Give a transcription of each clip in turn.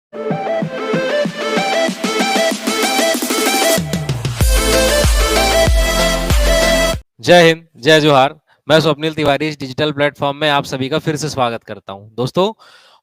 जय हिंद, जय जोहार। मैं स्वप्निल तिवारी इस डिजिटल प्लेटफॉर्म में आप सभी का फिर से स्वागत करता हूं। दोस्तों,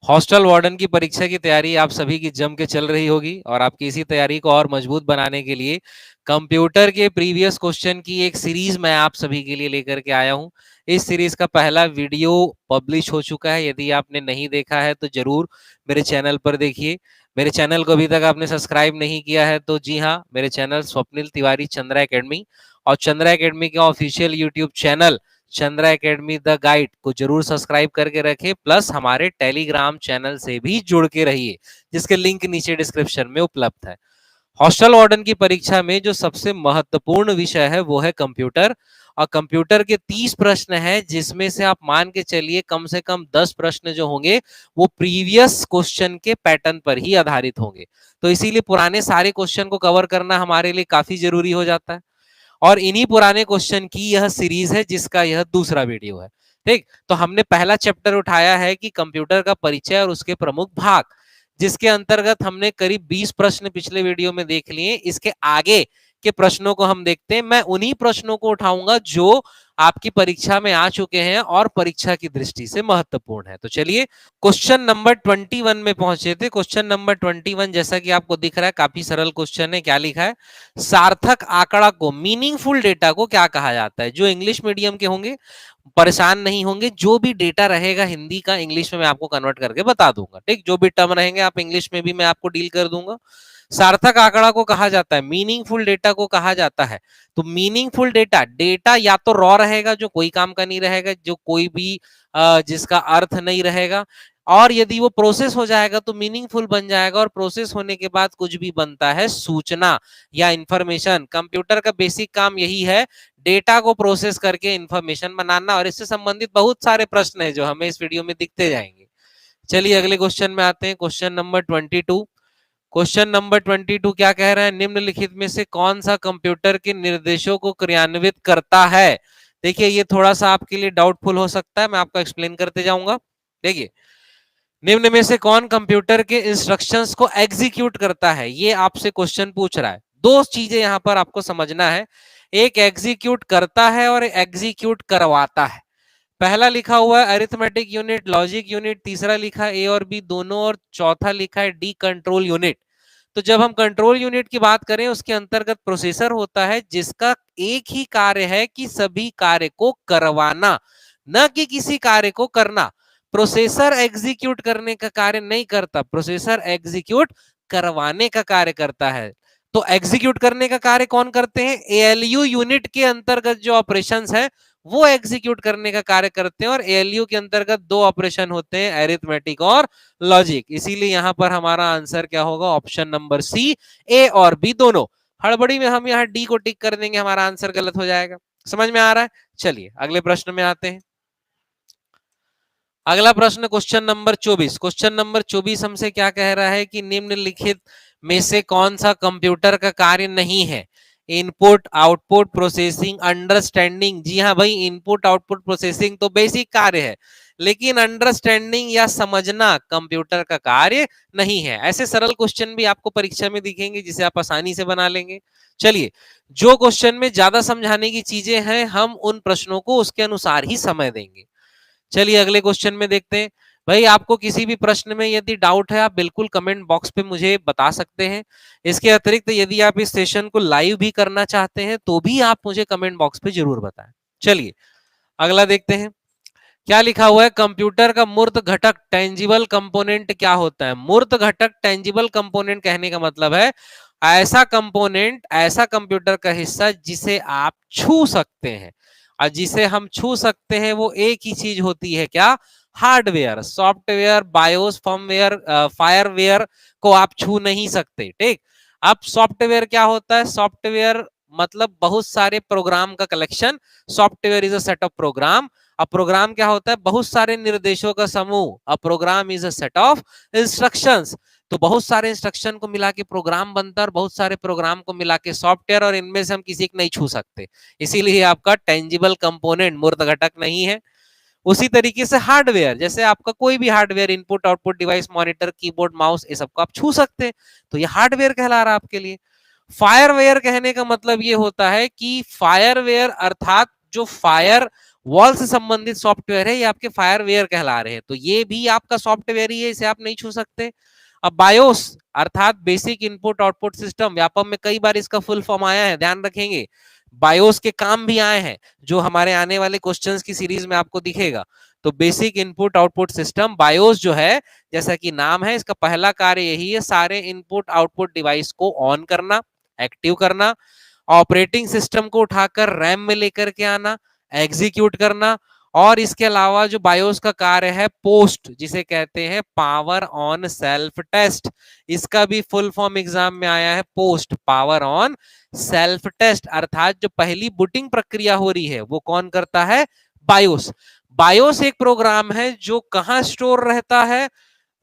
हॉस्टल वार्डन की परीक्षा की तैयारी आप सभी की जम के चल रही होगी और आपकी इसी तैयारी को और मजबूत बनाने के लिए कंप्यूटर के प्रीवियस क्वेश्चन की एक सीरीज मैं आप सभी के लिए लेकर के आया हूं। इस सीरीज का पहला वीडियो पब्लिश हो चुका है। यदि आपने नहीं देखा है तो जरूर मेरे चैनल पर देखिए। मेरे चैनल को अभी तक आपने सब्सक्राइब नहीं किया है तो जी हाँ, मेरे चैनल स्वप्निल तिवारी चंद्रा एकेडमी और चंद्रा एकेडमी के official YouTube channel Chandra academy the guide को जरूर सब्सक्राइब करके रखें, प्लस हमारे टेलीग्राम चैनल से भी जुड़ के रहिए, जिसके लिंक नीचे डिस्क्रिप्शन में उपलब्ध है। हॉस्टल वार्डन की परीक्षा में जो सबसे महत्वपूर्ण विषय है वो है कंप्यूटर, और कंप्यूटर के 30 प्रश्न हैं, जिसमें से आप मान के चलिए कम से कम 10 प्रश्न जो होंगे वो प्रीवियस क्वेश्चन के पैटर्न पर ही आधारित होंगे। तो इसीलिए पुराने सारे क्वेश्चन को कवर करना हमारे लिए काफी जरूरी हो जाता है, और इन्हीं पुराने क्वेश्चन की यह सीरीज है जिसका यह दूसरा वीडियो है। ठीक, तो हमने पहला चैप्टर उठाया है कि कंप्यूटर का परिचय और उसके प्रमुख भाग, जिसके अंतर्गत हमने करीब 20 प्रश्न पिछले वीडियो में देख लिए। इसके आगे के प्रश्नों को हम देखते हैं। मैं उन्हीं प्रश्नों को उठाऊंगा जो आपकी परीक्षा में आ चुके हैं और परीक्षा की दृष्टि से महत्वपूर्ण है। तो चलिए क्वेश्चन नंबर 21 में पहुंचे थे। क्वेश्चन नंबर 21 जैसा कि आपको दिख रहा है काफी सरल क्वेश्चन है। क्या लिखा है? सार्थक आंकड़ा को, मीनिंगफुल डेटा को क्या कहा जाता है? जो इंग्लिश मीडियम के होंगे परेशान नहीं होंगे, जो भी डेटा रहेगा हिंदी का इंग्लिश में मैं आपको कन्वर्ट करके बता दूंगा। ठीक, जो भी टर्म रहेंगे आप इंग्लिश में भी मैं आपको डील कर दूंगा। सार्थक आंकड़ा को कहा जाता है, मीनिंगफुल डेटा को कहा जाता है। तो मीनिंगफुल डेटा, डेटा या तो रॉ रहेगा जो कोई काम का नहीं रहेगा, जो कोई भी जिसका अर्थ नहीं रहेगा, और यदि वो प्रोसेस हो जाएगा तो मीनिंगफुल बन जाएगा, और प्रोसेस होने के बाद कुछ भी बनता है सूचना या इंफॉर्मेशन। कंप्यूटर का बेसिक काम यही है, डेटा को प्रोसेस करके इंफॉर्मेशन बनाना, और इससे संबंधित बहुत सारे प्रश्न है जो हमें इस वीडियो में दिखते जाएंगे। चलिए अगले क्वेश्चन में आते हैं। Question number 22। क्वेश्चन नंबर 22 क्या कह रहा है? निम्नलिखित में से कौन सा कंप्यूटर के निर्देशों को क्रियान्वित करता है? देखिए ये थोड़ा सा आपके लिए डाउटफुल हो सकता है, मैं आपको एक्सप्लेन करते जाऊंगा। देखिए, निम्न में से कौन कंप्यूटर के इंस्ट्रक्शंस को एग्जीक्यूट करता है? ये आपसे क्वेश्चन पूछ रहा है। दो चीजें यहां पर आपको समझना है, एक एग्जीक्यूट करता है और एग्जीक्यूट करवाता है। पहला लिखा हुआ है अरिथमेटिक यूनिट, लॉजिक यूनिट, तीसरा लिखा ए और बी दोनों, और चौथा लिखा है डी कंट्रोल यूनिट। तो जब हम कंट्रोल यूनिट की बात करें उसके अंतर्गत प्रोसेसर होता है, जिसका एक ही कार्य है कि सभी कार्य को करवाना, न कि किसी कार्य को करना। प्रोसेसर एग्जीक्यूट करने का कार्य नहीं करता, प्रोसेसर एग्जीक्यूट करवाने का कार्य करता है। तो एग्जीक्यूट करने का कार्य कौन करते हैं? एएलयू यूनिट के अंतर्गत जो ऑपरेशंस है वो एग्जीक्यूट करने का कार्य करते हैं, और एएलयू के अंतर्गत दो ऑपरेशन होते हैं, अरिथमेटिक और लॉजिक। इसीलिए यहां पर हमारा आंसर क्या होगा? ऑप्शन नंबर सी, ए और बी दोनों। हड़बड़ी में हम यहाँ डी को टिक कर देंगे, हमारा आंसर गलत हो जाएगा। समझ में आ रहा है? चलिए अगले प्रश्न में आते हैं। अगला प्रश्न क्वेश्चन नंबर 24। क्वेश्चन नंबर 24 हमसे क्या कह रहा है कि निम्नलिखित में से कौन सा कंप्यूटर का कार्य नहीं है? Input output processing understanding. जी हाँ भाई, इनपुट आउटपुट प्रोसेसिंग तो बेसिक कार्य है, लेकिन अंडरस्टैंडिंग या समझना कंप्यूटर का कार्य नहीं है। ऐसे सरल क्वेश्चन भी आपको परीक्षा में दिखेंगे जिसे आप आसानी से बना लेंगे। चलिए, जो क्वेश्चन में ज्यादा समझाने की चीजें हैं हम उन प्रश्नों को उसके अनुसार ही समय देंगे। चलिए अगले क्वेश्चन में देखते हैं। भाई आपको किसी भी प्रश्न में यदि डाउट है आप बिल्कुल कमेंट बॉक्स पे मुझे बता सकते हैं। इसके अतिरिक्त यदि आप इस सेशन को लाइव भी करना चाहते हैं तो भी आप मुझे कमेंट बॉक्स पे जरूर बताएं। चलिए अगला देखते हैं। क्या लिखा हुआ है? कंप्यूटर का मूर्त घटक टेंजिबल कंपोनेंट क्या होता है? मूर्त घटक टेंजिबल कंपोनेंट कहने का मतलब है ऐसा कंपोनेंट, ऐसा कंप्यूटर का हिस्सा जिसे आप छू सकते हैं, और जिसे हम छू सकते हैं वो एक ही चीज होती है, क्या? हार्डवेयर। सॉफ्टवेयर, बायोस, फर्मवेयर, फायरवेयर को आप छू नहीं सकते। ठीक, अब सॉफ्टवेयर क्या होता है? सॉफ्टवेयर मतलब बहुत सारे प्रोग्राम का कलेक्शन। Software is a set of program. अब प्रोग्राम क्या होता है? बहुत सारे निर्देशों का समूह। A program is a set of instructions. तो बहुत सारे इंस्ट्रक्शन को मिला के प्रोग्राम बनता है, और बहुत सारे प्रोग्राम को मिला के सॉफ्टवेयर, और इनमें से हम किसी को नहीं छू सकते। इसीलिए आपका टेंजिबल कंपोनेंट मूर्त घटक नहीं है। उसी तरीके से हार्डवेयर, जैसे आपका कोई भी hardware, input output device, monitor, keyboard, mouse, ये सबको आप छू सकते हैं, तो ये हार्डवेयर कहला रहा है आपके लिए। फायरवेयर कहने का मतलब ये होता है कि फायरवेयर अर्थात जो फायर वॉल से संबंधित सॉफ्टवेयर है, ये आपके फायरवेयर कहला रहे हैं, तो ये भी आपका सॉफ्टवेयर ही है, इसे आप नहीं छू सकते। अब बायोस अर्थात basic input output system, Vyapam में कई बार इसका फुल फॉर्म आया है, ध्यान रखेंगे। बायोस के काम भी आए हैं, जो हमारे आने वाले क्वेश्चंस की सीरीज में आपको दिखेगा। तो basic input output system BIOS जो है, जैसा कि नाम है, इसका पहला कार्य यही है, सारे इनपुट आउटपुट डिवाइस को ऑन करना, एक्टिव करना, ऑपरेटिंग सिस्टम को उठाकर रैम में लेकर के आना, एग्जीक्यूट करना, और इसके अलावा जो बायोस का कार्य है पोस्ट, जिसे कहते हैं पावर ऑन सेल्फ टेस्ट, इसका भी फुल फॉर्म एग्जाम में आया है, post power on self test, अर्थात जो पहली बूटिंग प्रक्रिया हो रही है वो कौन करता है? बायोस। बायोस एक प्रोग्राम है जो कहां स्टोर रहता है?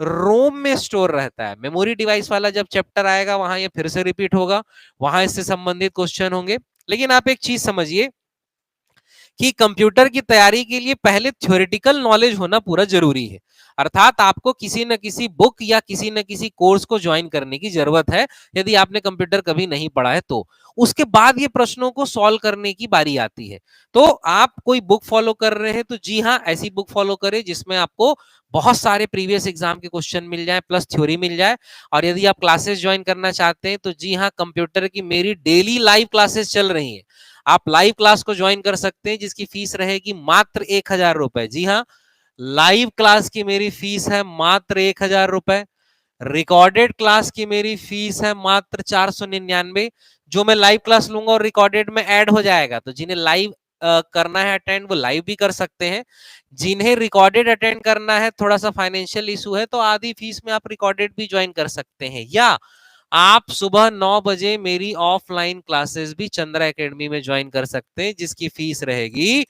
रोम में स्टोर रहता है। मेमोरी डिवाइस वाला जब चैप्टर आएगा वहां ये फिर से रिपीट होगा, वहां इससे संबंधित क्वेश्चन होंगे। लेकिन आप एक चीज समझिए कि कंप्यूटर की तैयारी के लिए पहले थ्योरेटिकल नॉलेज होना पूरा जरूरी है, अर्थात आपको किसी न किसी बुक या किसी न किसी कोर्स को ज्वाइन करने की जरूरत है, यदि आपने कंप्यूटर कभी नहीं पढ़ा है तो। उसके बाद ये प्रश्नों को सॉल्व करने की बारी आती है। तो आप कोई बुक फॉलो कर रहे हैं तो जी हाँ, ऐसी बुक फॉलो करें जिसमें आपको बहुत सारे प्रीवियस एग्जाम के क्वेश्चन मिल जाए, प्लस थ्योरी मिल जाए। और यदि आप क्लासेस ज्वाइन करना चाहते हैं तो जी हाँ, कंप्यूटर की मेरी डेली लाइव क्लासेस चल रही हैं, आप लाइव क्लास को ज्वाइन कर सकते हैं, जिसकी फीस रहेगी मात्र 1,000 रुपए। जी हाँ, लाइव क्लास की मेरी फीस है मात्र 1,000 रुपए। रिकॉर्डेड क्लास की मेरी फीस है मात्र 499। जो मैं लाइव क्लास लूंगा और रिकॉर्डेड में ऐड हो जाएगा, तो जिन्हें लाइव करना है अटेंड, वो लाइव भी कर सकते हैं। जिन्हें रिकॉर्डेड अटेंड करना है, थोड़ा सा फाइनेंशियल इशू है, तो आधी फीस में आप रिकॉर्डेड भी ज्वाइन कर सकते हैं। या आप सुबह 9 बजे मेरी ऑफलाइन क्लासेस भी चंद्रा एकेडमी में ज्वाइन कर सकते हैं, जिसकी फीस रहेगी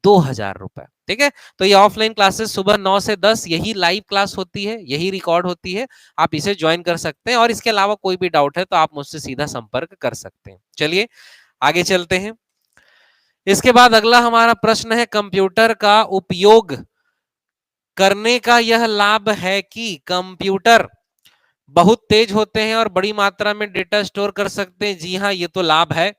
2,000 रुपए। ठीक है, तो ये ऑफलाइन क्लासेस सुबह 9 से 10 यही लाइव क्लास होती है, यही रिकॉर्ड होती है, आप इसे ज्वाइन कर सकते हैं। और इसके अलावा कोई भी डाउट है तो आप मुझसे सीधा संपर्क कर सकते हैं। चलिए आगे चलते हैं। इसके बाद अगला हमारा प्रश्न है, कंप्यूटर का उपयोग करने का यह लाभ है कि कंप्यूटर बहुत तेज होते हैं और बड़ी मात्रा में डेटा स्टोर कर सकते हैं। जी हाँ, ये तो लाभ है।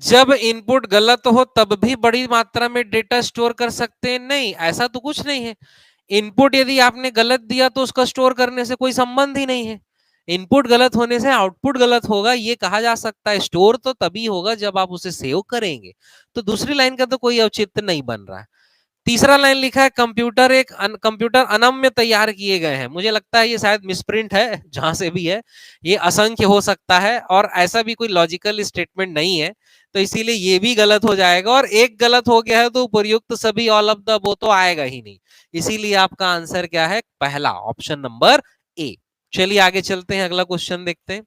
जब इनपुट गलत हो तब भी बड़ी मात्रा में डेटा स्टोर कर सकते हैं? नहीं, ऐसा तो कुछ नहीं है। इनपुट यदि आपने गलत दिया तो उसका स्टोर करने से कोई संबंध ही नहीं है। इनपुट गलत होने से आउटपुट गलत होगा ये कहा जा सकता है। स्टोर तो तभी होगा जब आप उसे सेव करेंगे। तो दूसरी लाइन का तो कोई औचित्य नहीं बन रहा है। तीसरा लाइन लिखा है, कंप्यूटर अनम्य तैयार किए गए हैं। मुझे लगता है ये शायद मिसप्रिंट है, जहां से भी है ये असंख्य हो सकता है, और ऐसा भी कोई लॉजिकल स्टेटमेंट नहीं है, तो इसीलिए ये भी गलत हो जाएगा। और एक गलत हो गया है तो उपयुक्त सभी ऑल ऑफ द वो तो आएगा ही नहीं। इसीलिए आपका आंसर क्या है? पहला, ऑप्शन नंबर ए। चलिए आगे चलते हैं, अगला क्वेश्चन देखते हैं।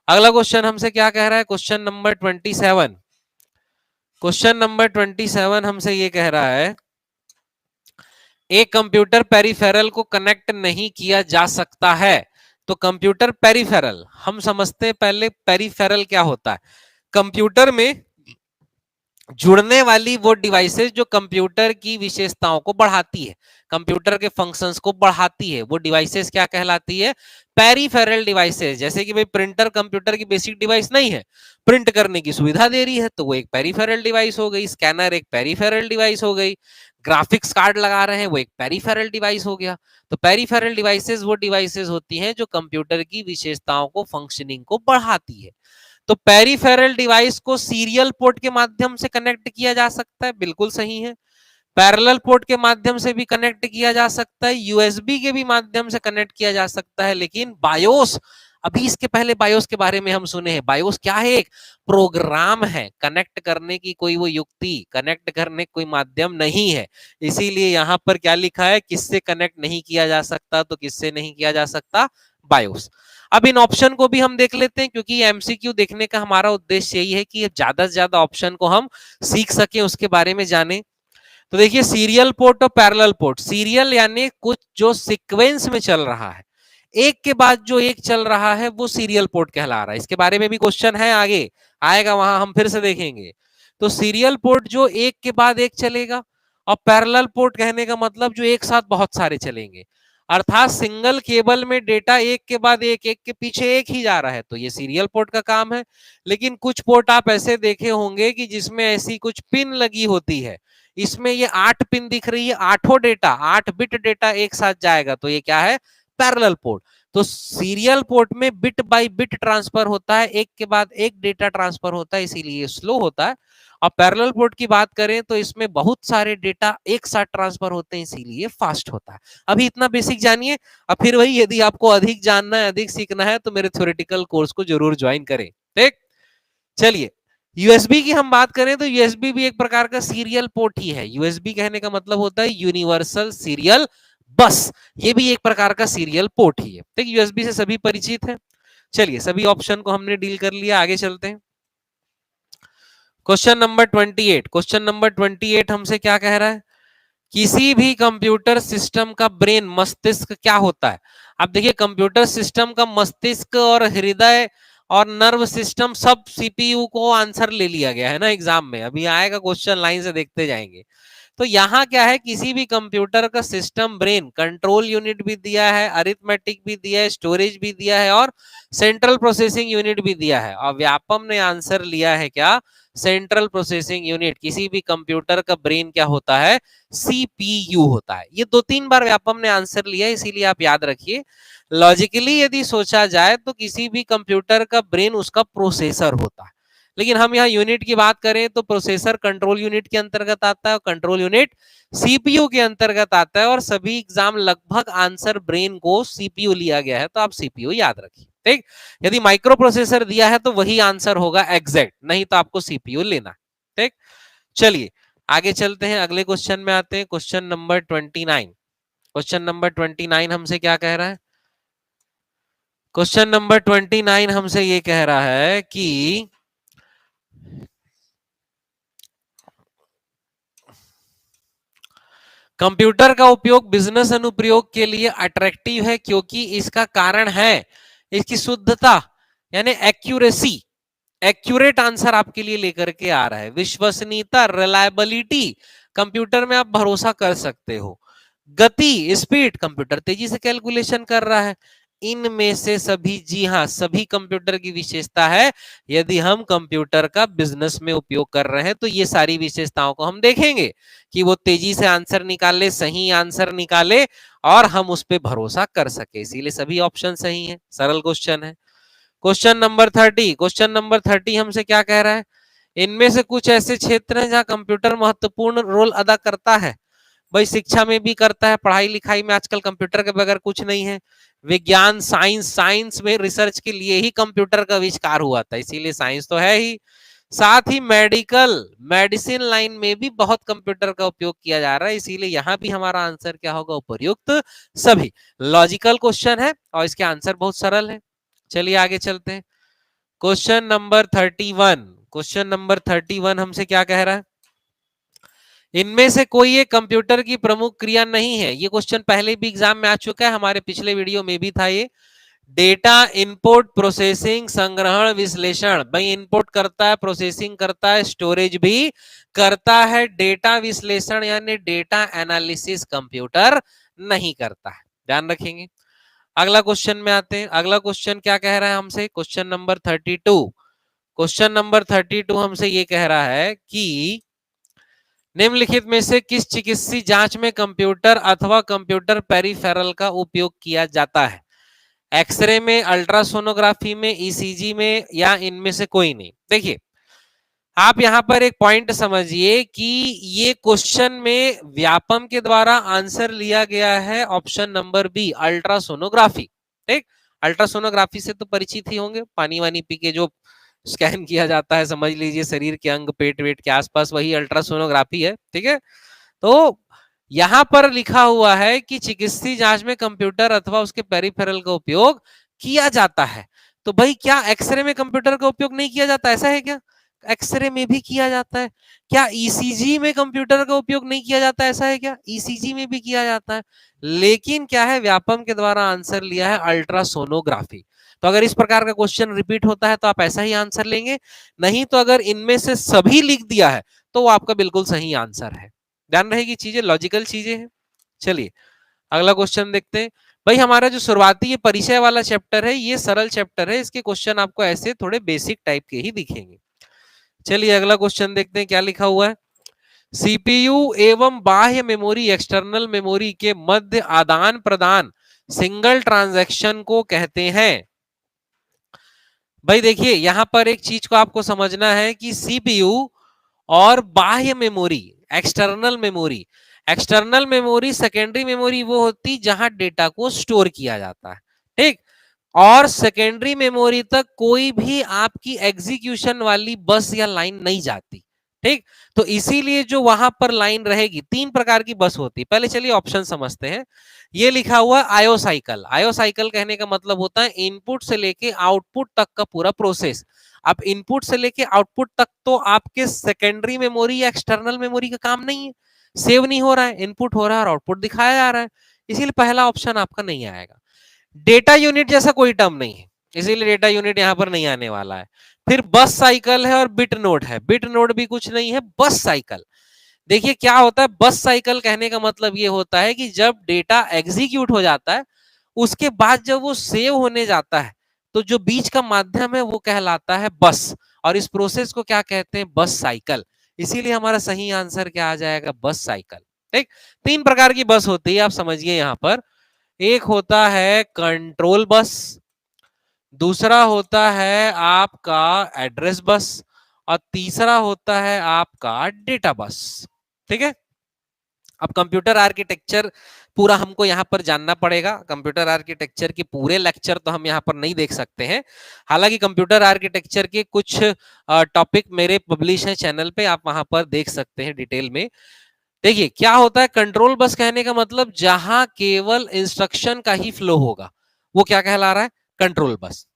अगला क्वेश्चन हमसे क्या कह रहा है? Question number 27। क्वेश्चन नंबर 27 हमसे ये कह रहा है, एक कंप्यूटर पेरिफेरल को कनेक्ट नहीं किया जा सकता है। तो कंप्यूटर पेरिफेरल हम समझते हैं, पहले पेरिफेरल क्या होता है? कंप्यूटर में जुड़ने वाली वो डिवाइसेस जो कंप्यूटर की विशेषताओं को बढ़ाती है, कंप्यूटर के फंक्शंस को बढ़ाती है, वो डिवाइसेस क्या कहलाती है? Peripheral devices. जैसे कि भाई प्रिंटर कंप्यूटर की बेसिक डिवाइस नहीं है, प्रिंट करने की सुविधा दे रही है, तो वो एक पेरिफेरल डिवाइस हो गई। स्कैनर एक पेरिफेरल डिवाइस हो गई। ग्राफिक्स कार्ड लगा रहे हैं, वो एक पेरिफेरल डिवाइस हो गया। तो पेरिफेरल डिवाइसेस वो डिवाइसेस होती हैं जो कंप्यूटर की विशेषताओं को, फंक्शनिंग को बढ़ाती है। तो पेरिफेरल डिवाइस को सीरियल पोर्ट के माध्यम से कनेक्ट किया जा सकता है, बिल्कुल सही है। पैरेलल पोर्ट के माध्यम से भी कनेक्ट किया जा सकता है, यूएसबी के भी माध्यम से कनेक्ट किया जा सकता है। लेकिन बायोस, अभी इसके पहले बायोस के बारे में हम सुने हैं। बायोस क्या है? एक प्रोग्राम है, कनेक्ट करने की कोई वो युक्ति, कनेक्ट करने कोई माध्यम नहीं है। इसीलिए यहां पर क्या लिखा है, किससे कनेक्ट नहीं किया जा सकता? तो किससे नहीं किया जा सकता? बायोस। अब इन ऑप्शन को भी हम देख लेते हैं, क्योंकि एमसीक्यू देखने का हमारा उद्देश्य यही है कि ज्यादा से ज्यादा ऑप्शन को हम सीख सके, उसके बारे में जाने। तो देखिए, सीरियल पोर्ट और पैरेलल पोर्ट। सीरियल यानी कुछ जो सीक्वेंस में चल रहा है, एक के बाद जो एक चल रहा है, वो सीरियल पोर्ट कहला रहा है। इसके बारे में भी क्वेश्चन है, आगे आएगा, वहां हम फिर से देखेंगे। तो सीरियल पोर्ट जो एक के बाद एक चलेगा, और पैरेलल पोर्ट कहने का मतलब जो एक साथ बहुत सारे चलेंगे। अर्थात सिंगल केबल में डेटा एक के बाद एक, एक के पीछे एक ही जा रहा है, तो ये सीरियल पोर्ट का काम है। लेकिन कुछ पोर्ट आप ऐसे देखे होंगे कि जिसमें ऐसी कुछ पिन लगी होती है, इसमें ये 8 पिन दिख रही है, 8 डेटा, 8 बिट डेटा एक साथ जाएगा, तो ये क्या है, पैरेलल पोर्ट। तो सीरियल पोर्ट में बिट बाय बिट ट्रांसफर होता है, एक के बाद एक डेटा ट्रांसफर होता है, इसीलिए स्लो होता है। और पैरेलल पोर्ट की बात करें तो इसमें बहुत सारे डेटा एक साथ ट्रांसफर होते हैं, इसीलिए फास्ट होता है। अभी इतना बेसिक जानिए। अब फिर वही, यदि आपको अधिक जानना है, अधिक सीखना है, तो मेरे थ्योरेटिकल कोर्स को जरूर ज्वाइन करें। ठीक, चलिए यूएसबी की हम बात करें तो यूएसबी भी एक प्रकार का सीरियल पोर्ट ही है। यूएसबी कहने का मतलब होता है यूनिवर्सल सीरियल बस, ये भी एक प्रकार का सीरियल पोर्ट ही है। ठीक, यूएसबी से सभी परिचित है। चलिए सभी ऑप्शन को हमने डील कर लिया, आगे चलते हैं। क्वेश्चन नंबर 28, क्वेश्चन नंबर 28 हमसे क्या कह रहा है, किसी भी कंप्यूटर सिस्टम का ब्रेन, मस्तिष्क क्या होता है। अब देखिए कंप्यूटर सिस्टम का मस्तिष्क और हृदय और नर्व सिस्टम सब सीपीयू को आंसर ले लिया गया है ना एग्जाम में। अभी आएगा क्वेश्चन, लाइन से देखते जाएंगे। तो यहाँ क्या है, किसी भी कंप्यूटर का सिस्टम ब्रेन, कंट्रोल यूनिट भी दिया है, अरिथमेटिक भी दिया है, स्टोरेज भी दिया है, और सेंट्रल प्रोसेसिंग यूनिट भी दिया है। और व्यापम ने आंसर लिया है क्या, सेंट्रल प्रोसेसिंग यूनिट। किसी भी कंप्यूटर का ब्रेन क्या होता है, सीपीयू होता है। ये 2-3 बार व्यापम ने आंसर लिया है, इसीलिए आप याद रखिए। लॉजिकली यदि सोचा जाए तो किसी भी कंप्यूटर का ब्रेन उसका प्रोसेसर होता है, लेकिन हम यहाँ यूनिट की बात करें तो प्रोसेसर कंट्रोल यूनिट के अंतर्गत आता है, और कंट्रोल यूनिट सीपीयू के अंतर्गत आता है। और सभी एग्जाम लगभग आंसर ब्रेन को सीपीयू लिया गया है, तो आप सीपीयू याद रखिए। ठीक, यदि माइक्रो प्रोसेसर दिया है तो वही आंसर होगा एग्जैक्ट, नहीं तो आपको सीपीयू लेना। ठीक, चलिए आगे चलते हैं, अगले क्वेश्चन में आते हैं। क्वेश्चन नंबर 29, क्वेश्चन नंबर 29 हमसे क्या कह रहा है, क्वेश्चन नंबर 29 हमसे ये कह रहा है कि कंप्यूटर का उपयोग बिजनेस अनुप्रयोग के लिए अट्रैक्टिव है, क्योंकि इसका कारण है इसकी शुद्धता, यानी एक्यूरेसी। एक्यूरेट आंसर आपके लिए लेकर के आ रहा है। विश्वसनीयता, रिलायबिलिटी, कंप्यूटर में आप भरोसा कर सकते हो। गति, स्पीड, कंप्यूटर तेजी से कैलकुलेशन कर रहा है। इनमें से सभी, जी हां, सभी कंप्यूटर की विशेषता है। यदि हम कंप्यूटर का बिजनेस में उपयोग कर रहे हैं तो ये सारी विशेषताओं को हम देखेंगे कि वो तेजी से आंसर निकाले, सही आंसर निकाले, और हम उस पर भरोसा कर सके, इसीलिए सभी ऑप्शन सही है। सरल क्वेश्चन है। क्वेश्चन नंबर 30, क्वेश्चन नंबर 30 हमसे क्या कह रहा है, इनमें से कुछ ऐसे क्षेत्र हैं जहां कंप्यूटर महत्वपूर्ण रोल अदा करता है। भाई शिक्षा में भी करता है, पढ़ाई लिखाई में आजकल कंप्यूटर के बगैर कुछ नहीं है। विज्ञान, साइंस, साइंस में रिसर्च के लिए ही कंप्यूटर का आविष्कार हुआ था, इसीलिए साइंस तो है ही। साथ ही मेडिकल, मेडिसिन लाइन में भी बहुत कंप्यूटर का उपयोग किया जा रहा है, इसीलिए यहां भी हमारा आंसर क्या होगा, उपर्युक्त सभी। लॉजिकल क्वेश्चन है और इसके आंसर बहुत सरल है। चलिए आगे चलते हैं। क्वेश्चन नंबर 31, क्वेश्चन नंबर 31 हमसे क्या कह रहा है, इनमें से कोई एक कंप्यूटर की प्रमुख क्रिया नहीं है। ये क्वेश्चन पहले भी एग्जाम में आ चुका है, हमारे पिछले वीडियो में भी था ये। डेटा इनपुट, प्रोसेसिंग, संग्रहण, विश्लेषण। भाई इनपुट करता है, प्रोसेसिंग करता है, स्टोरेज भी करता है। डेटा विश्लेषण यानी डेटा एनालिसिस कंप्यूटर नहीं करता है, ध्यान रखेंगे। अगला क्वेश्चन में आते हैं। अगला क्वेश्चन क्या कह रहा है हमसे, क्वेश्चन नंबर 32, क्वेश्चन नंबर 32 हमसे ये कह रहा है कि निम्नलिखित में से किस चिकित्सीय जांच में कंप्यूटर अथवा कंप्यूटर पेरिफेरल का उपयोग किया जाता है। एक्सरे में, अल्ट्रासोनोग्राफी में, ईसीजी में, या इनमें से कोई नहीं। देखिए आप यहां पर एक पॉइंट समझिए कि ये क्वेश्चन में व्यापम के द्वारा आंसर लिया गया है ऑप्शन नंबर बी, अल्ट्रासोनोग्राफी। ठीक, अल्ट्रासोनोग्राफी से तो परिचित ही होंगे, पानी वानी पी के जो स्कैन किया जाता है, समझ लीजिए शरीर के अंग, पेट वेट के आसपास, वही अल्ट्रासोनोग्राफी है। ठीक है, तो यहां पर लिखा हुआ है कि चिकित्सीय जांच में कंप्यूटर अथवा उसके पेरिफेरल का उपयोग किया जाता है। तो भाई क्या एक्सरे में कंप्यूटर का उपयोग नहीं किया जाता, ऐसा है क्या? एक्सरे में भी किया जाता है। क्या ईसीजी में कंप्यूटर का उपयोग नहीं किया जाता, ऐसा है क्या? ईसीजी में भी किया जाता है, लेकिन क्या है, व्यापम के द्वारा आंसर लिया है अल्ट्रासोनोग्राफी। तो अगर इस प्रकार का क्वेश्चन रिपीट होता है तो आप ऐसा ही आंसर लेंगे, नहीं तो अगर इनमें से सभी लिख दिया है तो वो आपका बिल्कुल सही आंसर है। ध्यान रहेगी, चीजें लॉजिकल चीजें हैं। चलिए अगला क्वेश्चन देखते हैं। भाई हमारा जो शुरुआती ये परिचय वाला चैप्टर है, ये सरल चैप्टर है, इसके क्वेश्चन आपको ऐसे थोड़े बेसिक टाइप के ही दिखेंगे। चलिए अगला क्वेश्चन देखते हैं क्या लिखा हुआ है। सीपीयू एवं बाह्य मेमोरी एक्सटर्नल मेमोरी के मध्य आदान प्रदान सिंगल ट्रांजैक्शन को कहते हैं। भाई देखिए यहां पर एक चीज को आपको समझना है कि सीपीयू और बाह्य memory, external memory secondary memory वो होती जहां डेटा को स्टोर किया जाता है, ठीक। और सेकेंडरी मेमोरी तक कोई भी आपकी एग्जीक्यूशन वाली बस या लाइन नहीं जाती, ठीक। तो इसीलिए जो वहां पर लाइन रहेगी, तीन प्रकार की बस होती है। पहले चलिए ऑप्शन समझते हैं। ये लिखा हुआ आयो साइकिल। आयो साइकिल कहने का मतलब होता है इनपुट से लेके आउटपुट तक का पूरा प्रोसेस। अब इनपुट से लेके आउटपुट तक तो आपके सेकेंडरी मेमोरी या एक्सटर्नल मेमोरी का काम नहीं है, सेव नहीं हो रहा है, इनपुट हो रहा है और आउटपुट दिखाया जा रहा है, इसीलिए पहला ऑप्शन आपका नहीं आएगा। डेटा यूनिट जैसा कोई टर्म नहीं है, इसीलिए डेटा यूनिट यहां पर नहीं आने वाला है। फिर बस साइकिल है और बिट नोड है, बिट नोड भी कुछ नहीं है, बस साइकिल। देखिए क्या होता है, बस साइकिल कहने का मतलब ये होता है कि जब डेटा एग्जीक्यूट हो जाता है उसके बाद जब वो सेव होने जाता है तो जो बीच का माध्यम है वो कहलाता है बस, और इस प्रोसेस को क्या कहते हैं, बस साइकिल। इसीलिए हमारा सही आंसर क्या आ जाएगा, बस साइकिल, ठीक। तीन प्रकार की बस होती है, आप समझिए यहां पर। एक होता है कंट्रोल बस, दूसरा होता है आपका एड्रेस बस, और तीसरा होता है आपका डेटा बस, ठीक है। अब कंप्यूटर आर्किटेक्चर पूरा हमको यहाँ पर जानना पड़ेगा। कंप्यूटर आर्किटेक्चर के पूरे लेक्चर तो हम यहाँ पर नहीं देख सकते हैं, हालांकि कंप्यूटर आर्किटेक्चर के कुछ टॉपिक मेरे पब्लिश हैं चैनल पे, आप वहां पर देख सकते हैं डिटेल में। देखिए क्या होता है, कंट्रोल बस कहने का मतलब जहां केवल इंस्ट्रक्शन का ही फ्लो होगा वो क्या कहला रहा है, कंट्रोल बस।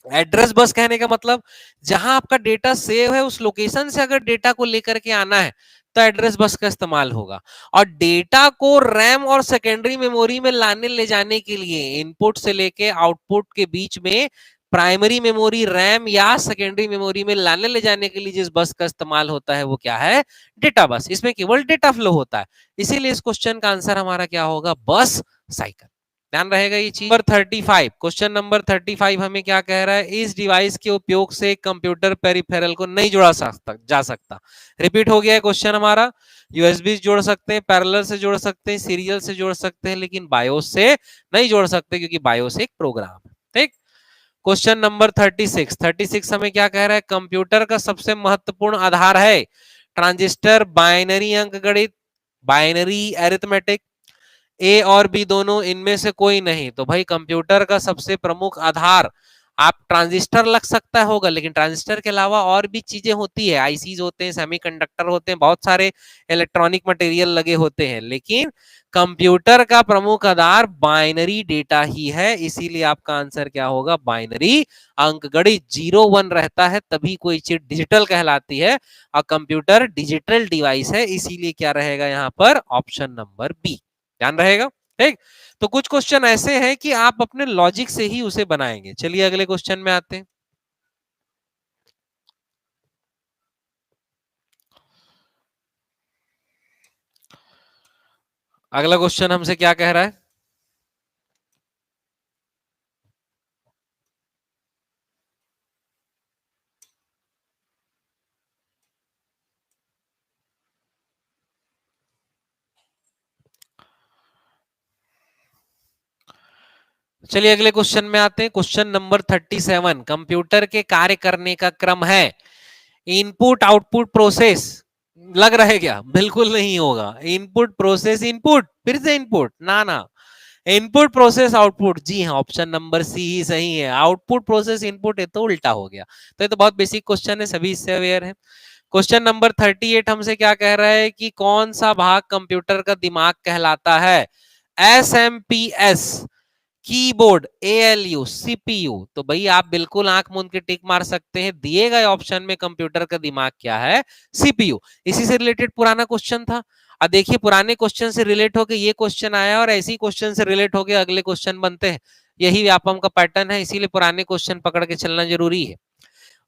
एड्रेस बस कहने का मतलब जहां आपका डेटा सेव है उस लोकेशन से अगर डेटा को लेकर के आना है तो एड्रेस बस का इस्तेमाल होगा। और डेटा को रैम और सेकेंडरी मेमोरी में लाने ले जाने के लिए इनपुट से लेके आउटपुट के बीच में प्राइमरी मेमोरी रैम या सेकेंडरी मेमोरी में लाने ले जाने के लिए जिस बस का इस्तेमाल होता है वो क्या है, डेटा बस। इसमें केवल डेटा फ्लो होता है, इसीलिए इस क्वेश्चन का आंसर हमारा क्या होगा, बस साइकिल। ध्यान रहेगा ये चीज। 35 क्वेश्चन नंबर 35 हमें क्या कह रहा है, इस डिवाइस के उपयोग से कंप्यूटर पेरिफेरल को नहीं जोड़ा जा सकता। रिपीट हो गया है क्वेश्चन हमारा। यूएसबी जोड़ सकते हैं, पैरेलल से जोड़ सकते हैं, सीरियल से जोड़ सकते हैं, लेकिन बायोस से नहीं जोड़ सकते क्योंकि बायोस एक प्रोग्राम है, ठीक। क्वेश्चन नंबर 36 हमें क्या कह रहा है, कंप्यूटर का सबसे महत्वपूर्ण आधार है ट्रांजिस्टर, बाइनरी अंकगणित, बाइनरी अरिथमेटिक, ए और बी दोनों, इनमें से कोई नहीं। तो भाई कंप्यूटर का सबसे प्रमुख आधार आप ट्रांजिस्टर लग सकता होगा, लेकिन ट्रांजिस्टर के अलावा और भी चीजें होती है, आईसीज होते हैं, सेमीकंडक्टर होते हैं, बहुत सारे इलेक्ट्रॉनिक मटेरियल लगे होते हैं, लेकिन कंप्यूटर का प्रमुख आधार बाइनरी डेटा ही है। इसीलिए आपका आंसर क्या होगा, बाइनरी अंकगणित। 0 1 रहता है तभी कोई चीज डिजिटल कहलाती है, और कंप्यूटर डिजिटल डिवाइस है, इसीलिए क्या रहेगा यहाँ पर, ऑप्शन नंबर बी। ध्यान रहेगा, ठीक। तो कुछ क्वेश्चन ऐसे हैं कि आप अपने लॉजिक से ही उसे बनाएंगे। चलिए अगले क्वेश्चन में आते हैं। अगला क्वेश्चन हमसे क्या कह रहा है, चलिए अगले क्वेश्चन में आते हैं। क्वेश्चन नंबर 37 कंप्यूटर के कार्य करने का क्रम है इनपुट आउटपुट प्रोसेस। लग रहा है क्या, बिल्कुल नहीं होगा। इनपुट प्रोसेस इनपुट, फिर से इनपुट, ना ना, इनपुट प्रोसेस आउटपुट, जी हाँ, ऑप्शन नंबर सी ही सही है। आउटपुट प्रोसेस इनपुट है तो उल्टा हो गया। तो ये तो बहुत बेसिक क्वेश्चन है, सभी इससे अवेयर है। क्वेश्चन नंबर 38 हमसे क्या कह रहा है कि कौन सा भाग कंप्यूटर का दिमाग कहलाता है, S M P S keyboard, ALU, CPU. तो भाई आप बिल्कुल आंख मूंद के टिक मार सकते हैं, दिए गए ऑप्शन में कंप्यूटर का दिमाग क्या है, सीपीयू। इसी से रिलेटेड पुराना क्वेश्चन था। अब देखिए पुराने क्वेश्चन से रिलेट होकर ये क्वेश्चन आया और ऐसी क्वेश्चन से रिलेट होकर अगले क्वेश्चन बनते हैं। यही व्यापम का पैटर्न है, इसीलिए पुराने क्वेश्चन पकड़ के चलना जरूरी है।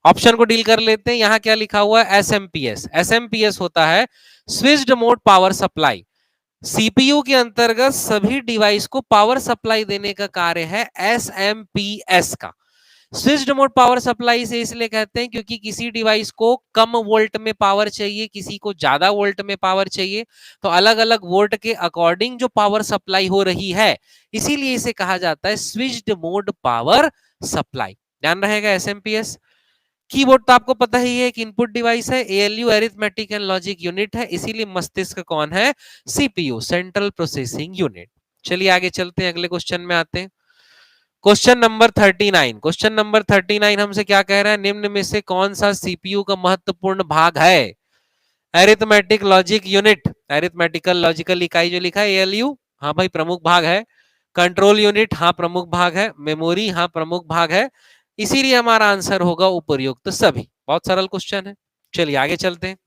ऑप्शन को डील कर लेते हैं। यहां क्या लिखा हुआ है, एसएमपीएस। एसएमपीएस होता है switched mode power supply. CPU के अंतर्गत सभी डिवाइस को पावर सप्लाई देने का कार्य है एसएमपीएस का। स्विच्ड मोड पावर सप्लाई से इसलिए कहते हैं क्योंकि किसी डिवाइस को कम वोल्ट में पावर चाहिए, किसी को ज्यादा वोल्ट में पावर चाहिए, तो अलग अलग वोल्ट के अकॉर्डिंग जो पावर सप्लाई हो रही है, इसीलिए इसे कहा जाता है स्विच्ड मोड पावर सप्लाई। ध्यान रहेगा एसएमपीएस। कीबोर्ड तो आपको पता ही है, एक इनपुट डिवाइस है। ALU arithmetic and logic unit है, इसीलिए मस्तिष्क कौन है, सीपीयू, सेंट्रल प्रोसेसिंग यूनिट। चलिए आगे चलते हैं, अगले क्वेश्चन में आते हैं। Question number 39। क्वेश्चन नंबर 39 हमसे क्या कह रहा है, निम्न में से कौन सा सीपीयू का महत्वपूर्ण भाग है। Arithmetic logic unit, arithmetical logical इकाई जो लिखा है एएलयू, हाँ भाई प्रमुख भाग है। कंट्रोल यूनिट, हाँ प्रमुख भाग है। मेमोरी, हाँ प्रमुख भाग है। इसीलिए हमारा आंसर होगा उपर्युक्त सभी। बहुत सरल क्वेश्चन है। चलिए आगे चलते हैं।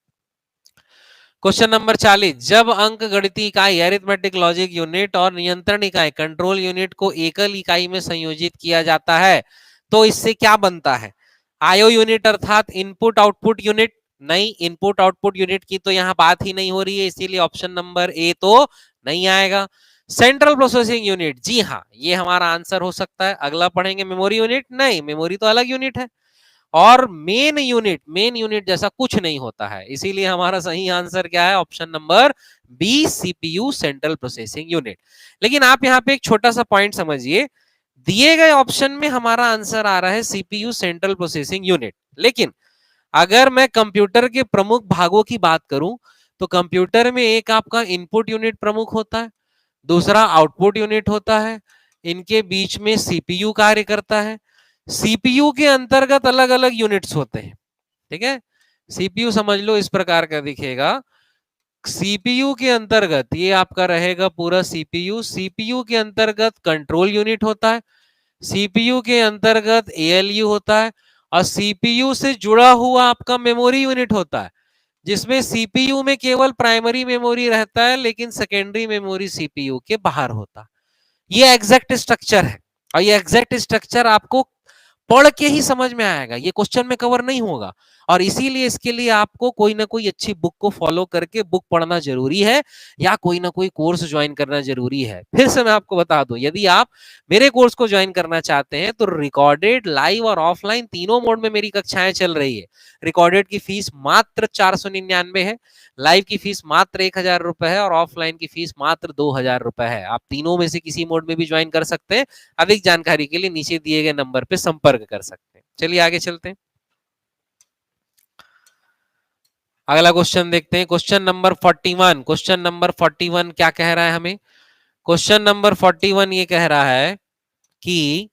Question number 40। जब अंक गणितीय इकाई अरिथमेटिक लॉजिक यूनिट और नियंत्रण इकाई कंट्रोल यूनिट को एकल इकाई में संयोजित किया जाता है तो इससे क्या बनता है। आईओ यूनिट अर्थात इनपुट आउटपुट यूनिट। नहीं, इनपुट आउटपुट यूनिट की तो यहां बात ही नहीं हो रही है, इसीलिए ऑप्शन नंबर ए तो नहीं आएगा। सेंट्रल प्रोसेसिंग यूनिट, जी हाँ ये हमारा आंसर हो सकता है। अगला पढ़ेंगे मेमोरी यूनिट, नहीं मेमोरी तो अलग यूनिट है। और मेन यूनिट, मेन यूनिट जैसा कुछ नहीं होता है, इसीलिए हमारा सही आंसर क्या है, option number B, CPU, central processing unit. लेकिन आप यहाँ पे एक छोटा सा पॉइंट समझिए, दिए गए ऑप्शन में हमारा आंसर आ रहा है सीपीयू, सेंट्रल प्रोसेसिंग यूनिट। लेकिन अगर मैं कंप्यूटर के प्रमुख भागों की बात करूं तो कंप्यूटर में एक आपका इनपुट यूनिट प्रमुख होता है, दूसरा आउटपुट यूनिट होता है, इनके बीच में सीपीयू कार्य करता है। सीपीयू के अंतर्गत अलग अलग यूनिट्स होते हैं, ठीक है। सीपीयू समझ लो इस प्रकार का दिखेगा। सीपीयू के अंतर्गत ये आपका रहेगा पूरा सीपीयू। सीपीयू के अंतर्गत कंट्रोल यूनिट होता है, सीपीयू के अंतर्गत एएलयू होता है, और सीपीयू से जुड़ा हुआ आपका मेमोरी यूनिट होता है, जिसमें सीपीयू में केवल प्राइमरी मेमोरी रहता है लेकिन सेकेंडरी मेमोरी सीपीयू के बाहर होता है। ये एग्जैक्ट स्ट्रक्चर है, और ये एग्जैक्ट स्ट्रक्चर आपको पढ़ के ही समझ में आएगा, ये क्वेश्चन में कवर नहीं होगा। और इसीलिए इसके लिए आपको कोई ना कोई अच्छी बुक को फॉलो करके बुक पढ़ना जरूरी है, या कोई ना कोई कोर्स ज्वाइन करना जरूरी है। फिर से मैं आपको बता दूं, यदि आप मेरे कोर्स को ज्वाइन करना चाहते हैं तो रिकॉर्डेड, लाइव और ऑफलाइन तीनों मोड में मेरी कक्षाएं चल रही है। रिकॉर्डेड की फीस मात्र 499 है, लाइव की फीस मात्र 1000 रुपए है, और ऑफलाइन की फीस मात्र 2000 रुपए है। आप तीनों में से किसी मोड में भी ज्वाइन कर सकते हैं। अधिक जानकारी के लिए नीचे दिए गए नंबर पे संपर्क कर सकते हैं। चलिए आगे चलते हैं, अगला क्वेश्चन देखते हैं। Question number 41। क्वेश्चन नंबर 41 क्या कह रहा है हमें, क्वेश्चन नंबर 41 ये कह रहा है कि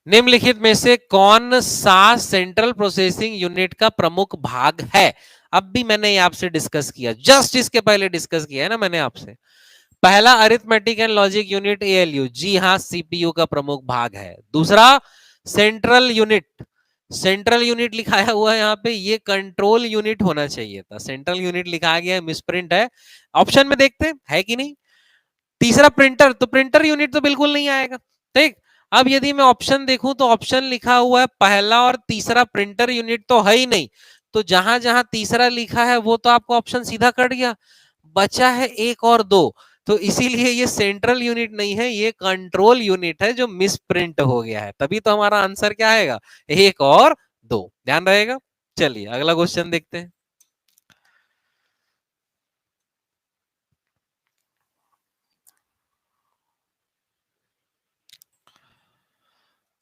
निम्नलिखित में से कौन सा सेंट्रल प्रोसेसिंग यूनिट का प्रमुख भाग है। अब भी मैंने आपसे डिस्कस किया, जस्ट इसके पहले डिस्कस किया है ना मैंने आपसे। पहला arithmetic and logic unit ALU, जी हाँ सीपीयू का प्रमुख भाग है। दूसरा सेंट्रल यूनिट, सेंट्रल यूनिट लिखाया हुआ है यहाँ पे, ये कंट्रोल यूनिट होना चाहिए था, सेंट्रल यूनिट लिखा गया है, मिसप्रिंट है। ऑप्शन में देखते हैं है कि नहीं। तीसरा प्रिंटर, तो प्रिंटर यूनिट तो बिल्कुल नहीं आएगा, ठीक। अब यदि मैं ऑप्शन देखूं तो ऑप्शन लिखा हुआ है पहला और तीसरा प्रिंटर यूनिट तो है ही नहीं, तो जहां जहां तीसरा लिखा है वो तो आपको ऑप्शन सीधा कट गया, बचा है एक और दो। तो इसीलिए ये सेंट्रल यूनिट नहीं है, ये कंट्रोल यूनिट है जो मिस प्रिंट हो गया है, तभी तो हमारा आंसर क्या आएगा, एक और दो। ध्यान रहेगा। चलिए अगला क्वेश्चन देखते हैं।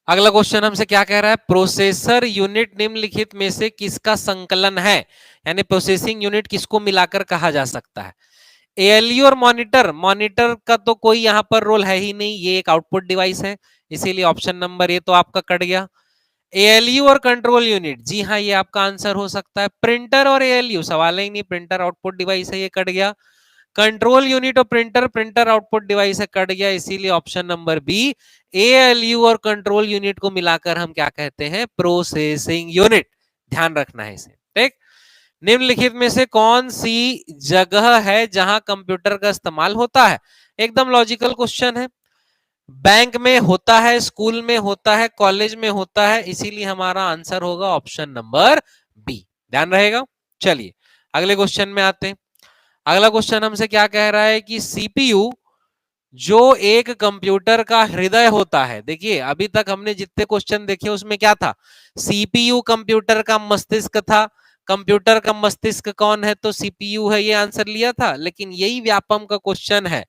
अगला क्वेश्चन हमसे क्या कह रहा है, प्रोसेसर यूनिट निम्नलिखित में से किसका संकलन है, यानी प्रोसेसिंग यूनिट किसको मिलाकर कहा जा सकता है। एएलयू और मॉनिटर, मॉनिटर का तो कोई यहां पर रोल है ही नहीं, ये एक आउटपुट डिवाइस है, इसीलिए ऑप्शन नंबर ए तो आपका कट गया। एएलयू और कंट्रोल यूनिट, जी हाँ ये आपका आंसर हो सकता है। प्रिंटर और एएलयू सवाल ही नहीं, प्रिंटर आउटपुट डिवाइस है, ये कट गया। कंट्रोल यूनिट और प्रिंटर, प्रिंटर आउटपुट डिवाइस है, कट गया, इसीलिए ऑप्शन नंबर बी एएलयू और कंट्रोल यूनिट को मिलाकर हम क्या कहते हैं, प्रोसेसिंग यूनिट। ध्यान रखना है इसे, ठीक। निम्नलिखित में से कौन सी जगह है जहां कंप्यूटर का इस्तेमाल होता है? एकदम लॉजिकल क्वेश्चन है। बैंक में होता है, स्कूल में होता है, कॉलेज में होता है, इसीलिए हमारा आंसर होगा ऑप्शन नंबर बी। ध्यान रहेगा। चलिए अगले क्वेश्चन में आते हैं। अगला क्वेश्चन हमसे क्या कह रहा है कि सीपीयू जो एक कंप्यूटर का हृदय होता है। देखिए अभी तक हमने जितने क्वेश्चन देखे उसमें क्या था, सीपीयू कंप्यूटर का मस्तिष्क था। कंप्यूटर का मस्तिष्क कौन है, तो सीपीयू है, ये आंसर लिया था। लेकिन यही व्यापम का क्वेश्चन है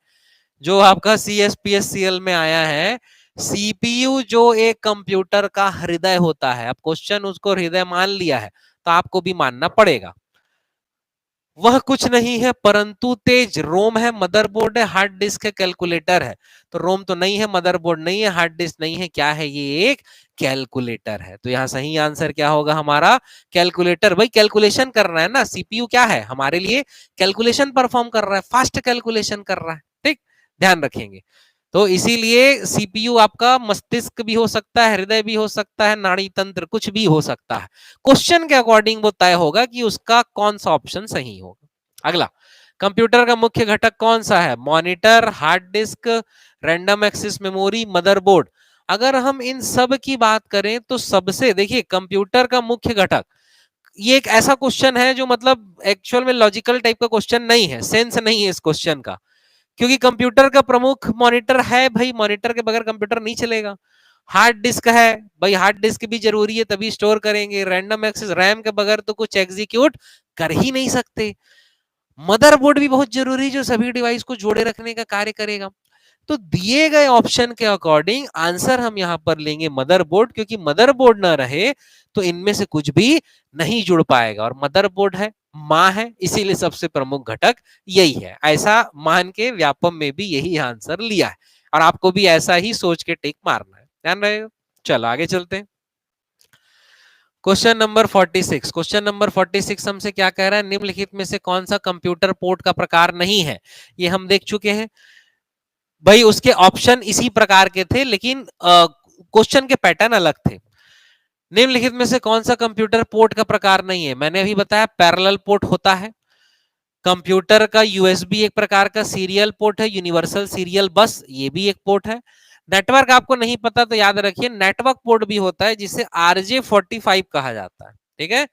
जो आपका सीएसपीएससीएल में आया है। सीपीयू जो एक कंप्यूटर का हृदय होता है, अब क्वेश्चन उसको हृदय मान लिया है तो आपको भी मानना पड़ेगा। वह कुछ नहीं है परंतु तेज रोम है, मदरबोर्ड है, हार्ड डिस्क है, कैलकुलेटर है। तो रोम तो नहीं है, मदरबोर्ड नहीं है, हार्ड डिस्क नहीं है, क्या है ये, एक कैलकुलेटर है। तो यहाँ सही आंसर क्या होगा हमारा, कैलकुलेटर। भाई कैलकुलेशन कर रहा है ना, सीपीयू क्या है हमारे लिए, कैलकुलेशन परफॉर्म कर रहा है, फास्ट कैलकुलेशन कर रहा है, ठीक। ध्यान रखेंगे। तो इसीलिए सीपीयू आपका मस्तिष्क भी हो सकता है, हृदय भी हो सकता है, नाड़ी तंत्र कुछ भी हो सकता है। क्वेश्चन के अकॉर्डिंग वो तय होगा कि उसका कौन सा ऑप्शन सही होगा। अगला, कंप्यूटर का मुख्य घटक कौन सा है, monitor, hard disk, random access memory, motherboard. अगर हम इन सब की बात करें तो सबसे, देखिए कंप्यूटर का मुख्य घटक, ये एक ऐसा क्वेश्चन है जो मतलब एक्चुअल में लॉजिकल टाइप का क्वेश्चन नहीं है, सेंस नहीं है इस क्वेश्चन का। क्योंकि कंप्यूटर का प्रमुख मॉनिटर है, भाई मॉनिटर के बगैर कंप्यूटर नहीं चलेगा। हार्ड डिस्क है, भाई हार्ड डिस्क भी जरूरी है तभी स्टोर करेंगे। रैंडम एक्सेस, रैम के बगैर तो कुछ एग्जीक्यूट कर ही नहीं सकते। मदरबोर्ड भी बहुत जरूरी जो सभी डिवाइस को जोड़े रखने का कार्य करेगा। तो दिए गए ऑप्शन के अकॉर्डिंग आंसर हम यहां पर लेंगे मदरबोर्ड, क्योंकि मदरबोर्ड ना रहे तो इनमें से कुछ भी नहीं जुड़ पाएगा। और मदरबोर्ड है, मां है, इसीलिए सबसे प्रमुख घटक यही है। ऐसा मान के व्यापम में भी यही आंसर लिया है और आपको भी ऐसा ही सोच के टिक मारना है, ध्यान रहेगा। चलो आगे चलते हैं। क्वेश्चन नंबर 46, क्वेश्चन नंबर 46 हमसे क्या कह रहा है, निम्नलिखित में से कौन सा कंप्यूटर पोर्ट का प्रकार नहीं है। ये हम देख चुके हैं भाई, उसके ऑप्शन इसी प्रकार के थे लेकिन क्वेश्चन के पैटर्न अलग थे। निम्नलिखित में से कौन सा कंप्यूटर पोर्ट का प्रकार नहीं है, मैंने अभी बताया पैरेलल पोर्ट होता है। कंप्यूटर का यूएसबी एक प्रकार का सीरियल पोर्ट है, यूनिवर्सल सीरियल बस, ये भी एक पोर्ट है। नेटवर्क आपको नहीं पता तो याद रखिए नेटवर्क पोर्ट भी होता है जिसे RJ45 कहा जाता है, ठीक है।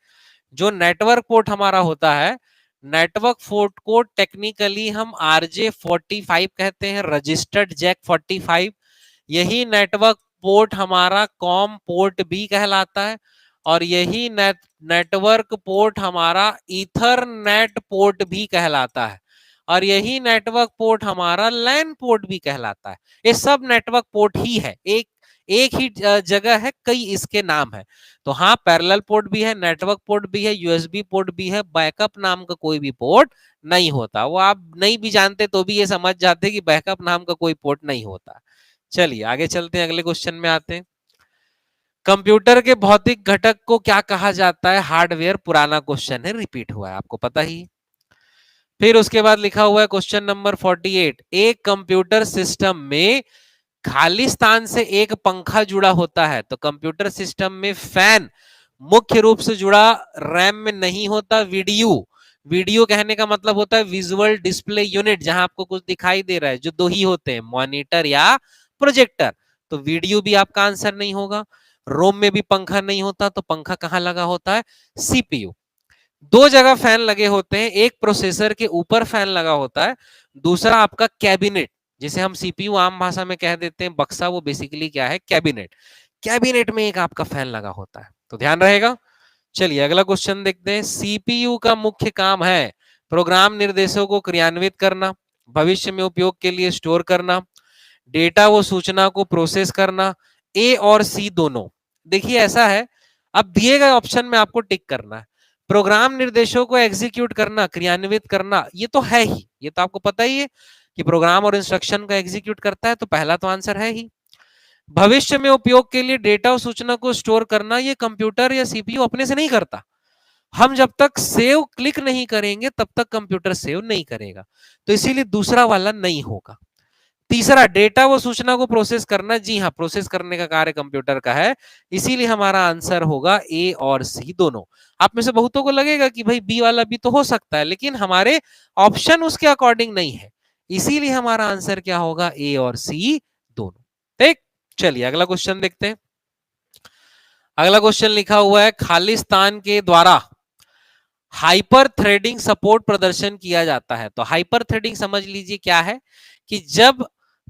जो नेटवर्क पोर्ट हमारा होता है, नेटवर्क पोर्ट को टेक्निकली हम RJ45 कहते हैं, रजिस्टर्ड जैक 45। यही नेटवर्क पोर्ट हमारा कॉम पोर्ट भी कहलाता है और यही नेटवर्क पोर्ट हमारा ईथरनेट पोर्ट भी कहलाता है और यही नेटवर्क पोर्ट हमारा लैन पोर्ट भी कहलाता है। ये सब नेटवर्क पोर्ट ही है, एक एक ही जगह है, कई इसके नाम है। तो हाँ, पैरेलल पोर्ट भी है, नेटवर्क पोर्ट भी है, यूएसबी पोर्ट भी है, बैकअप नाम का कोई भी पोर्ट नहीं होता। वो आप नहीं भी जानते तो भी ये समझ जाते कि बैकअप नाम का कोई पोर्ट नहीं होता। चलिए आगे चलते हैं, अगले क्वेश्चन में आते हैं। कंप्यूटर के भौतिक घटक को क्या कहा जाता है, हार्डवेयर। पुराना क्वेश्चन है, रिपीट हुआ है, आपको पता ही। फिर उसके बाद लिखा हुआ है क्वेश्चन नंबर 48, एक कंप्यूटर सिस्टम में खाली स्थान से एक पंखा जुड़ा होता है। तो कंप्यूटर सिस्टम में फैन मुख्य रूप से जुड़ा रैम में नहीं होता। वीडियो, वीडियो कहने का मतलब होता है विजुअल डिस्प्ले यूनिट, जहां आपको कुछ दिखाई दे रहा है, जो दो ही होते हैं, मॉनिटर या प्रोजेक्टर। तो वीडियो भी आपका आंसर नहीं होगा। रोम में भी पंखा नहीं होता, तो पंखा कहां लगा होता है, सीपीयू। दो जगह फैन लगे होते हैं, एक प्रोसेसर के ऊपर फैन लगा होता है, दूसरा आपका कैबिनेट, जिसे हम सीपीयू आम भाषा में कह देते हैं बक्सा, वो बेसिकली क्या है, कैबिनेट। कैबिनेट में एक आपका फैन लगा होता है, तो ध्यान रहेगा। चलिए अगला क्वेश्चन देखते हैं। सीपीयू का मुख्य काम है प्रोग्राम निर्देशों को क्रियान्वित करना, भविष्य में उपयोग के लिए स्टोर करना, डेटा व सूचना को प्रोसेस करना, ए और सी दोनों। देखिए ऐसा है, अब दिए गए ऑप्शन में आपको टिक करना है। प्रोग्राम निर्देशों को एग्जीक्यूट करना, क्रियान्वित करना, ये तो है ही, ये तो आपको पता ही है कि प्रोग्राम और इंस्ट्रक्शन को एग्जीक्यूट करता है, तो पहला तो आंसर है ही। भविष्य में उपयोग के लिए डेटा और सूचना को स्टोर करना ये कंप्यूटर या सीपीयू अपने से नहीं करता। हम जब तक सेव क्लिक नहीं करेंगे तब तक कंप्यूटर सेव नहीं करेगा, तो इसीलिए दूसरा वाला नहीं होगा। तीसरा, डेटा व सूचना को प्रोसेस करना, जी हाँ, प्रोसेस करने का कार्य कंप्यूटर का है, इसीलिए हमारा आंसर होगा ए और सी दोनों। आप में से बहुतों को लगेगा कि भाई बी वाला भी तो हो सकता है, लेकिन हमारे ऑप्शन उसके अकॉर्डिंग नहीं है, इसीलिए हमारा आंसर क्या होगा, ए और सी दोनों। ठीक, चलिए अगला क्वेश्चन देखते हैं। अगला क्वेश्चन लिखा हुआ है, खालिस्तान के द्वारा हाइपर थ्रेडिंग सपोर्ट प्रदर्शन किया जाता है। तो हाइपर थ्रेडिंग समझ लीजिए क्या है, कि जब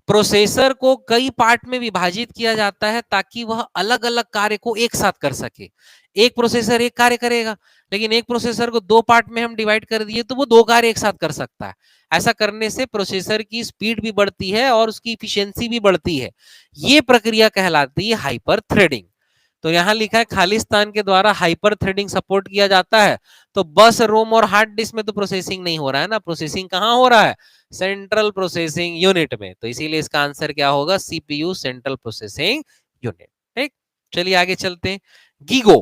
प्रोसेसर को कई पार्ट में विभाजित किया जाता है ताकि वह अलग अलग कार्य को एक साथ कर सके। एक प्रोसेसर एक कार्य करेगा, लेकिन एक प्रोसेसर को दो पार्ट में हम डिवाइड कर दिए तो वो दो कार्य एक साथ कर सकता है। ऐसा करने से प्रोसेसर की स्पीड भी बढ़ती है और उसकी इफिशियंसी भी बढ़ती है। ये प्रक्रिया कहलाती है हाइपर थ्रेडिंग। तो यहां लिखा है खालिस्तान के द्वारा हाइपर थ्रेडिंग सपोर्ट किया जाता है। तो बस रोम और हार्ड डिस्क में तो प्रोसेसिंग नहीं हो रहा है ना, प्रोसेसिंग कहां हो रहा है, सेंट्रल प्रोसेसिंग यूनिट में। तो इसीलिए इसका आंसर क्या होगा, सीपीयू सेंट्रल प्रोसेसिंग यूनिट। ठीक, चलिए आगे चलते हैं। गीगो,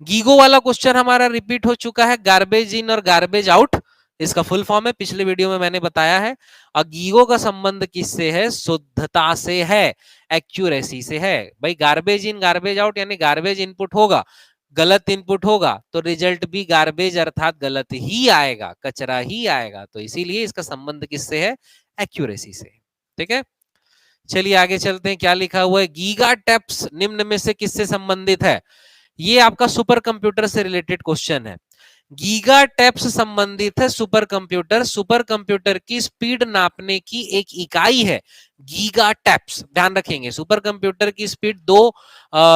गीगो वाला क्वेश्चन हमारा रिपीट हो चुका है, गार्बेज इन और गार्बेज आउट इसका फुल फॉर्म है, पिछले वीडियो में मैंने बताया है। और गीगो का संबंध किससे है, शुद्धता से है, एक्यूरेसी से है। भाई गार्बेज इन गार्बेज आउट यानी गार्बेज इनपुट होगा, गलत इनपुट होगा तो रिजल्ट भी गार्बेज अर्थात गलत ही आएगा, कचरा ही आएगा। तो इसीलिए इसका संबंध किससे है, एक्यूरेसी से। ठीक है, चलिए आगे चलते हैं। क्या लिखा हुआ है, गीगा टेप्स निम्न में से किससे संबंधित है। ये आपका सुपर कंप्यूटर से रिलेटेड क्वेश्चन है। गीगा टेप्स संबंधित है सुपर कंप्यूटर, सुपर कंप्यूटर की स्पीड नापने की एक इकाई है गीगा टेप्स। ध्यान रखेंगे, सुपर कंप्यूटर की स्पीड दो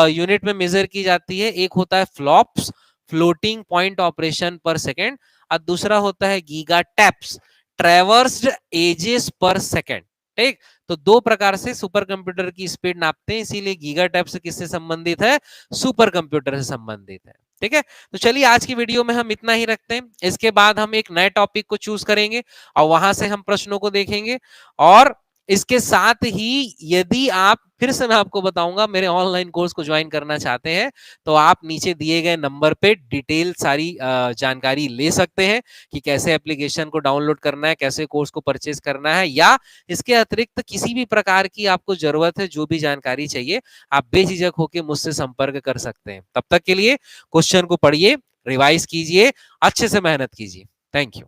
यूनिट में मेजर की जाती है। एक होता है फ्लॉप्स, फ्लोटिंग पॉइंट ऑपरेशन पर सेकेंड, और दूसरा होता है गीगा टेप्स, ट्रेवर्स्ड एजेस पर सेकेंड। ठीक, तो दो प्रकार से सुपर कंप्यूटर की स्पीड नापते हैं, इसीलिए गीगा टेप्स किससे संबंधित है, सुपर कंप्यूटर से संबंधित है। ठीक है, तो चलिए आज की वीडियो में हम इतना ही रखते हैं। इसके बाद हम एक नए टॉपिक को चूज करेंगे और वहां से हम प्रश्नों को देखेंगे। और इसके साथ ही यदि आप, फिर से मैं आपको बताऊंगा, मेरे ऑनलाइन कोर्स को ज्वाइन करना चाहते हैं तो आप नीचे दिए गए नंबर पे डिटेल सारी जानकारी ले सकते हैं कि कैसे एप्लीकेशन को डाउनलोड करना है, कैसे कोर्स को परचेज करना है, या इसके अतिरिक्त किसी भी प्रकार की आपको जरूरत है, जो भी जानकारी चाहिए आप बेझिझक होकर मुझसे संपर्क कर सकते हैं। तब तक के लिए क्वेश्चन को पढ़िए, रिवाइज कीजिए, अच्छे से मेहनत कीजिए। Thank you.